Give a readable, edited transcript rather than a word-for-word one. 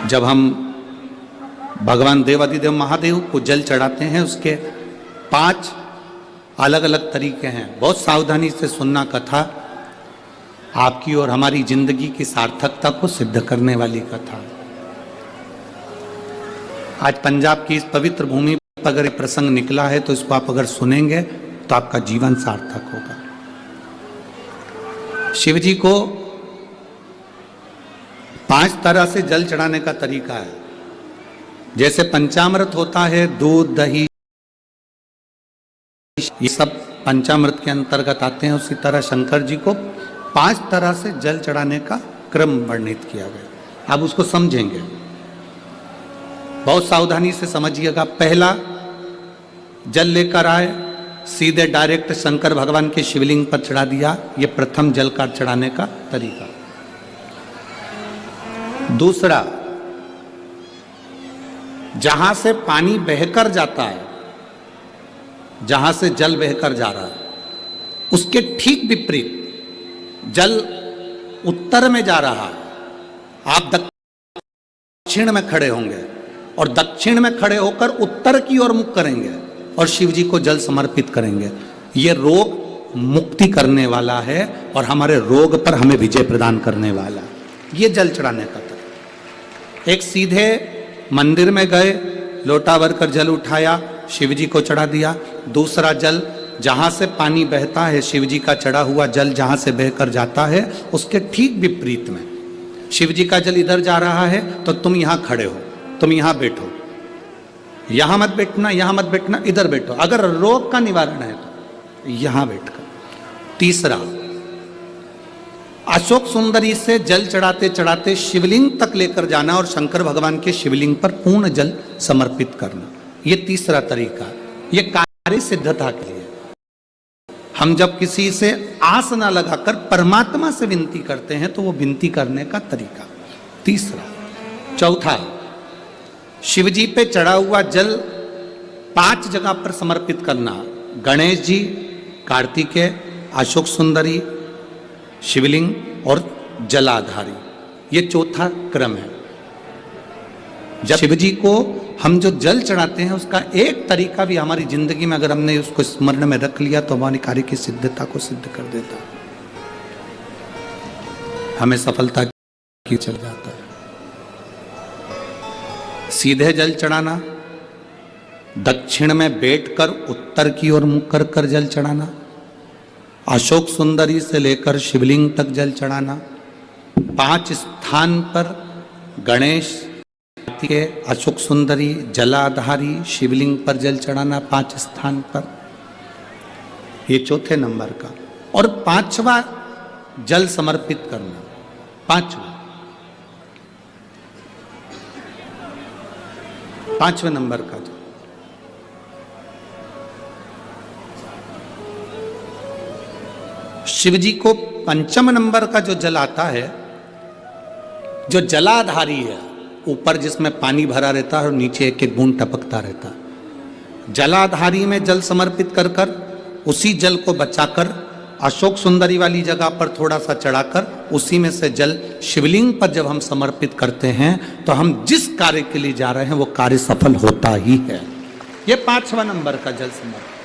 जब हम भगवान देवाधिदेव महादेव को जल चढ़ाते हैं, उसके 5 अलग अलग तरीके हैं। बहुत सावधानी से सुनना कथा, आपकी और हमारी जिंदगी की सार्थकता को सिद्ध करने वाली कथा। आज पंजाब की इस पवित्र भूमि पर अगर प्रसंग निकला है तो इसको आप अगर सुनेंगे तो आपका जीवन सार्थक होगा। शिव जी को 5 तरह से जल चढ़ाने का तरीका है। जैसे पंचामृत होता है, दूध, दही, ये सब पंचामृत के अंतर्गत आते हैं, उसी तरह शंकर जी को 5 तरह से जल चढ़ाने का क्रम वर्णित किया गया। अब उसको समझेंगे, बहुत सावधानी से समझिएगा। पहला, जल लेकर आए, सीधे डायरेक्ट शंकर भगवान के शिवलिंग पर चढ़ा दिया। ये प्रथम जल का चढ़ाने का तरीका। दूसरा, जहां से पानी बहकर जाता है, जहां से जल बहकर जा रहा है, उसके ठीक विपरीत जल उत्तर में जा रहा है। आप दक्षिण में खड़े होंगे और दक्षिण में खड़े होकर उत्तर की ओर मुख करेंगे और शिव जी को जल समर्पित करेंगे। ये रोग मुक्ति करने वाला है और हमारे रोग पर हमें विजय प्रदान करने वाला। ये जल चढ़ाने का तरीका। एक, सीधे मंदिर में गए, लोटा भरकर जल उठाया, शिव जी को चढ़ा दिया। दूसरा, जल जहां से पानी बहता है, शिव जी का चढ़ा हुआ जल जहां से बहकर जाता है, उसके ठीक विपरीत में शिव जी का जल इधर जा रहा है तो तुम यहां खड़े हो, तुम यहां बैठो, यहां मत बैठना, यहां मत बैठना, इधर बैठो। अगर रोग का निवारण है तो यहां बैठकर। तीसरा, अशोक सुंदरी से जल चढ़ाते चढ़ाते शिवलिंग तक लेकर जाना और शंकर भगवान के शिवलिंग पर पूर्ण जल समर्पित करना। ये तीसरा तरीका। ये कार्य सिद्धता के लिए। हम जब किसी से आस ना लगाकर परमात्मा से विनती करते हैं तो वो विनती करने का तरीका। तीसरा। चौथा, शिव जी पे चढ़ा हुआ जल 5 जगह पर समर्पित करना। गणेश जी, कार्तिकेय, अशोक सुंदरी, शिवलिंग और जलाधारी। ये चौथा क्रम है। जब शिव जी को हम जो जल चढ़ाते हैं, उसका एक तरीका भी हमारी जिंदगी में अगर हमने उसको स्मरण में रख लिया तो हमारी कार्य की सिद्धता को सिद्ध कर देता, हमें सफलता की चल जाता है। सीधे जल चढ़ाना, दक्षिण में बैठकर उत्तर की ओर मुख कर कर जल चढ़ाना, अशोक सुंदरी से लेकर शिवलिंग तक जल चढ़ाना, 5 स्थान पर गणेश के, अशोक सुंदरी, जलाधारी, शिवलिंग पर जल चढ़ाना 5 स्थान पर। ये चौथे नंबर का। और 5वां, जल समर्पित करना। 5वें नंबर का जल। शिव जी को 5म नंबर का जो जल आता है, जो जलाधारी है, ऊपर जिसमें पानी भरा रहता है और नीचे एक एक बूंद टपकता रहता है, जलाधारी में जल समर्पित कर कर उसी जल को बचाकर अशोक सुंदरी वाली जगह पर थोड़ा सा चढ़ाकर उसी में से जल शिवलिंग पर जब हम समर्पित करते हैं तो हम जिस कार्य के लिए जा रहे हैं वो कार्य सफल होता ही है। ये 5वां नंबर का जल समर्पण।